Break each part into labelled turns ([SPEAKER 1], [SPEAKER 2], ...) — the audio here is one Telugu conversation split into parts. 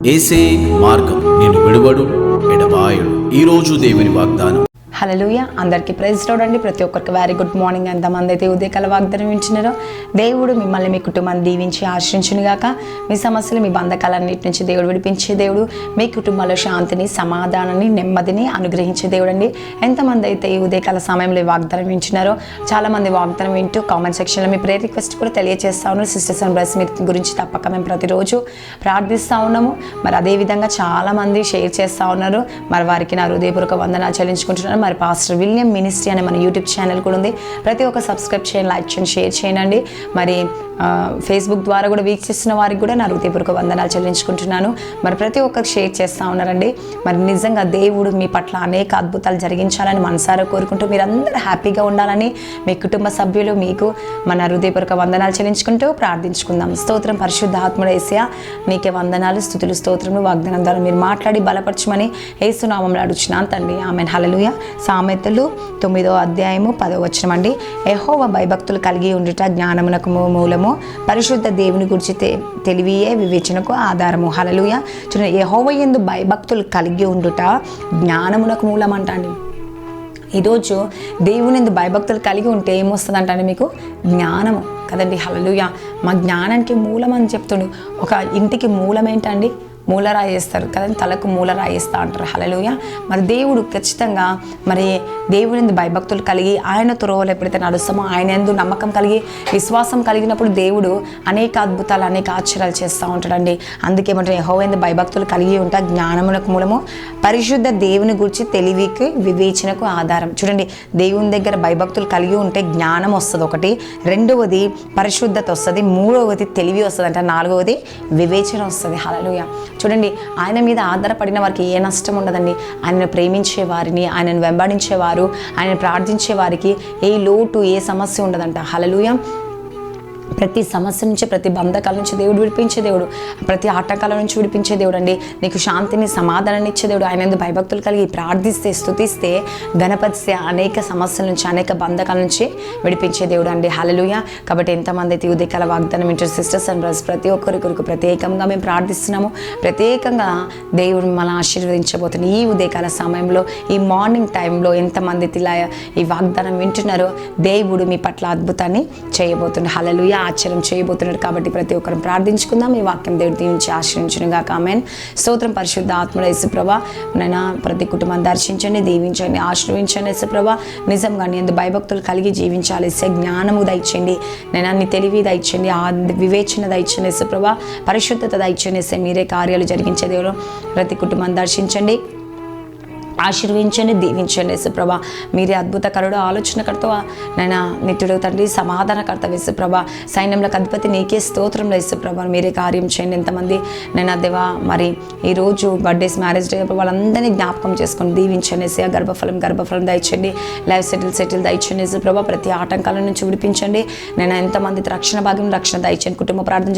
[SPEAKER 1] యేసే మార్గం, నిన్ను విడువడు ఎడబాయడు. ఈరోజు దేవుని వాగ్దానం.
[SPEAKER 2] హల్లెలూయా. అందరికీ ప్రైజ్ లార్డ్ అండి. ప్రతి ఒక్కరికి వెరీ గుడ్ మార్నింగ్. ఎంతమంది అయితే ఉదయకాల వాగ్దానం వింటున్నారో దేవుడు మిమ్మల్ని మీ కుటుంబాన్ని దీవించి ఆశ్రయించునుగాక. మీ సమస్యలు మీ బంధకాలన్నిటి నుంచి దేవుడు విడిపించే దేవుడు, మీ కుటుంబంలో శాంతిని, సమాధానాన్ని, నెమ్మదిని అనుగ్రహించే దేవుడు అండి. ఎంతమంది అయితే ఈ ఉదయకాల సమయంలో ఈ వాగ్దానం వింటున్నారో చాలామంది వాగ్దానం వింటూ కామెంట్ సెక్షన్లో మీ ప్రేయర్ రిక్వెస్ట్ కూడా తెలియజేస్తా ఉన్నారు. సిస్టర్స్ అండ్ బ్రదర్స్ మీ గురించి తప్పక మేము ప్రతిరోజు ప్రార్థిస్తూ ఉన్నాము. మరి అదేవిధంగా చాలామంది షేర్ చేస్తూ ఉన్నారు. మరి వారికి నా హృదయపూర్వక వందనాలు చెల్లించుకుంటున్నారు. మరి పాస్టర్ విలియం మినిస్ట్రీ అనే మన యూట్యూబ్ ఛానల్ కూడా ఉంది. ప్రతి ఒక్క సబ్స్క్రైబ్ చేయండి, లైక్ చేయండి, షేర్ చేయండి. మరి ఫేస్బుక్ ద్వారా కూడా వీక్షిస్తున్న వారికి కూడా నా హృదయపూర్వక వందనాలు చెల్లించుకుంటున్నాను. మరి ప్రతి ఒక్కరు షేర్ చేస్తూ ఉన్నారండి. మరి నిజంగా దేవుడు మీ పట్ల అనేక అద్భుతాలు జరిగించాలని మనసారా కోరుకుంటూ మీరందరూ హ్యాపీగా ఉండాలని మీ కుటుంబ సభ్యులు మీకు మన హృదయపూర్వక వందనాలు చెల్లించుకుంటూ ప్రార్థించుకుందాం. స్తోత్రం పరిశుద్ధాత్ముడు యేసయ్యా, నీకే వందనాలు, స్తుతులు, స్తోత్రములు, వాగ్దానం ద్వారా మీరు మాట్లాడి బలపరచమని యేసు నామములో అడుగుచున్నాను తండ్రి. ఆమేన్. హల్లెలూయా. సామెతలు 9వ అధ్యాయము 10వ వచనం అండి. యెహోవా భయభక్తులు కలిగి ఉండుట జ్ఞానమునకు మూలము, పరిశుద్ధ దేవుని గురించి తెలివియే వివేచనకు ఆధారము. హల్లెలూయా. చూడండి, యెహోవా యందు భయభక్తులు కలిగి ఉండుట జ్ఞానమునకు మూలం అంటండి. ఈరోజు దేవుని యందు భయభక్తులు కలిగి ఉంటే ఏమొస్తుందంటే మీకు జ్ఞానము కదండి. హల్లెలూయా. మా జ్ఞానానికి మూలం అని చెప్తుండు. ఒక ఇంటికి మూలం ఏంటండి? మూలరాయి వేస్తారు కదండి, తలకు మూలరాయి వేస్తూ అంటారు. హల్లెలూయా. మరి దేవుడు ఖచ్చితంగా మరి దేవుని యందు భయభక్తులు కలిగి ఆయన త్రోవలు ఎప్పుడైతే నడుస్తామో, ఆయన యందు నమ్మకం కలిగి విశ్వాసం కలిగినప్పుడు దేవుడు అనేక అద్భుతాలు, అనేక ఆశ్చర్యాలు చేస్తూ ఉంటాడండి. అందుకేమంటే యెహోవా యందు భయభక్తులు కలిగి ఉంటా జ్ఞానమునకు మూలము, పరిశుద్ధ దేవుని గురించి తెలివికి వివేచనకు ఆధారం. చూడండి, దేవుని దగ్గర భయభక్తులు కలిగి ఉంటే జ్ఞానం వస్తుంది ఒకటి, రెండవది పరిశుద్ధత వస్తుంది, మూడవది తెలివి వస్తుంది అంటే, నాలుగవది వివేచన వస్తుంది. హల్లెలూయా. చూడండి, ఆయన మీద ఆధారపడిన వారికి ఏ నష్టం ఉండదండి. ఆయనను ప్రేమించే వారిని, ఆయనను వెంబడించేవారు, ఆయన ప్రార్థించే వారికి ఏ లోటు, ఏ సమస్య ఉండదంట. హల్లెలూయా. ప్రతి సమస్య నుంచి, ప్రతి బంధకాల నుంచి దేవుడు విడిపించే దేవుడు, ప్రతి ఆటంకాల నుంచి విడిపించే దేవుడు అండి. నీకు శాంతిని, సమాధానాన్ని ఇచ్చే దేవుడు. ఆయన యందు భయభక్తులు కలిగి ప్రార్థిస్తే, స్తుతిస్తే, గణపతిస్తే అనేక సమస్యల నుంచి, అనేక బంధకాల నుంచి విడిపించే దేవుడు అండి. హల్లెలూయా. కాబట్టి ఎంతమంది అయితే ఉదయకాల వాగ్దానం వింటారు సిస్టర్స్ అండ్ బ్రదర్స్, ప్రతి ఒక్కరి కొరకు ప్రత్యేకంగా మేము ప్రార్థిస్తున్నాము. ప్రత్యేకంగా దేవుడు మనల్ని ఆశీర్వదించబోతుంది. ఈ ఉదయకాల సమయంలో, ఈ మార్నింగ్ టైంలో ఎంతమంది ఇలా ఈ వాగ్దానం వింటున్నారో దేవుడు మీ పట్ల అద్భుతాన్ని చేయబోతుంది. హల్లెలూయా. ఆశ్చర్యం చేయబోతున్నాడు. కాబట్టి ప్రతి ఒక్కరు ప్రార్థించుకుందాం. ఈ వాక్యం దేవుడి దీవించి ఆశ్రయించునుగాక. ఆమేన్. స్తోత్రం పరిశుద్ధ ఆత్మల యేసుప్రభా, నైనా ప్రతి కుటుంబాన్ని దర్శించండి, దీవించండి, ఆశ్రయించండి. యేసుప్రభా, నిజంగా నీ యందు భయభక్తులు కలిగి జీవించాలి. జ్ఞానము దయచండి నైనా, నీ తెలివి దయచండి, ఆ వివేచన దయచండి. యేసుప్రభా, పరిశుద్ధత దయచండి. మీరే కార్యాలు జరిగించే దేవుడు. ప్రతి కుటుంబాన్ని దర్శించండి, ఆశీర్వించండి, దీవించండి. యేసుప్రభ, మీరే అద్భుతకరుడు, ఆలోచనకర్త నైనా, నిత్యుడు తండ్రి, సమాధానకర్త. యేసుప్రభ, సైన్యంలోకి అధిపతి నీకే స్తోత్రంలో. యేసుప్రభ, మీరే కార్యం చేయండి. ఎంతమంది నైనా దేవా మరి ఈరోజు బర్త్డేస్, మ్యారేజ్ డే వాళ్ళందరినీ జ్ఞాపకం చేసుకొని దీవించండి. యేసయ్యా, గర్భఫలం దయచండి, లైఫ్ సెటిల్ దయచండి. యేసుప్రభ, ప్రతి ఆటంకాల నుంచి విడిపించండి. నేను ఎంతమంది రక్షణ భాగ్యం, రక్షణ దయచండి. కుటుంబ ప్రార్థన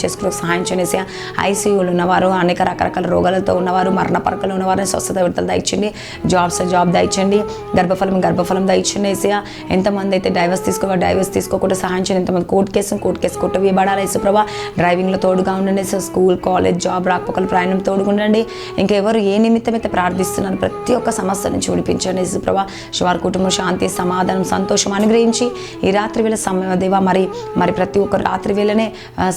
[SPEAKER 2] చేసుకుని సహాయం చేయండి. యేసయ్యా, ఐసీయూలు ఉన్నవారు, అనేక రకరకాల రోగాలతో ఉన్నవారు, మరణ పరకలు ఉన్నవారు స్వస్థత విడుదల దయచండి. జాబ్ దయచండి. గర్భఫలం దయచండి. యేసయ్యా, ఎంతమంది అయితే డైవర్స్ తీసుకోకుండా సహాయం చేయండి. ఎంతమంది కోర్టు కేసు కొట్టవేయబడాలి. యేసుప్రభ, డ్రైవింగ్లో తోడుగా ఉండండి. స్కూల్, కాలేజ్, జాబ్, రాకపోకలు, ప్రయాణం తోడుగా ఉండండి. ఇంకెవరు ఏ నిమిత్తం అయితే ప్రార్థిస్తున్నారు ప్రతి ఒక్క సమస్య నుంచి విడిపించండి. యేసుప్రభ, వారి కుటుంబం శాంతి, సమాధానం, సంతోషం అనుగ్రహించి ఈ రాత్రి వేళ సమయం దేవా మరి ప్రతి ఒక్కరు రాత్రి వేళనే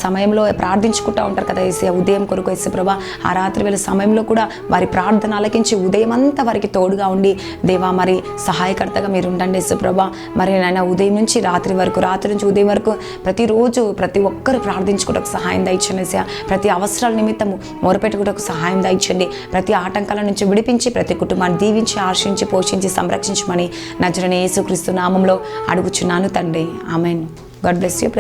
[SPEAKER 2] సమయంలో ప్రార్థించుకుంటూ ఉంటారు కదా యేసయ్యా, ఉదయం కొరకు. యేసుప్రభ, ఆ రాత్రి వేళ సమయంలో కూడా వారి ప్రార్థన ఆలకించి ఉదయం అంతా వారికి తోడుగా ఉండి దేవా మరి సహాయకర్తగా మీరు ఉండండి. యేసుప్రభ, మరి నాయన ఉదయం నుంచి రాత్రి నుంచి ఉదయం వరకు ప్రతిరోజు ప్రతి ఒక్కరు ప్రార్థించుకోవడానికి సహాయం దయచండి. యేసయ్యా, ప్రతి అవసరాల నిమిత్తము మొరపెట్టుకోవడానికి సహాయం దయచండి. ప్రతి ఆటంకాల నుంచి విడిపించి ప్రతి కుటుంబాన్ని దీవించి, ఆశించి, పోషించి, సంరక్షించమని నజరేయుడైన యేసుక్రీస్తు నామంలో అడుగుచున్నాను తండ్రి. ఆమేన్. God bless you.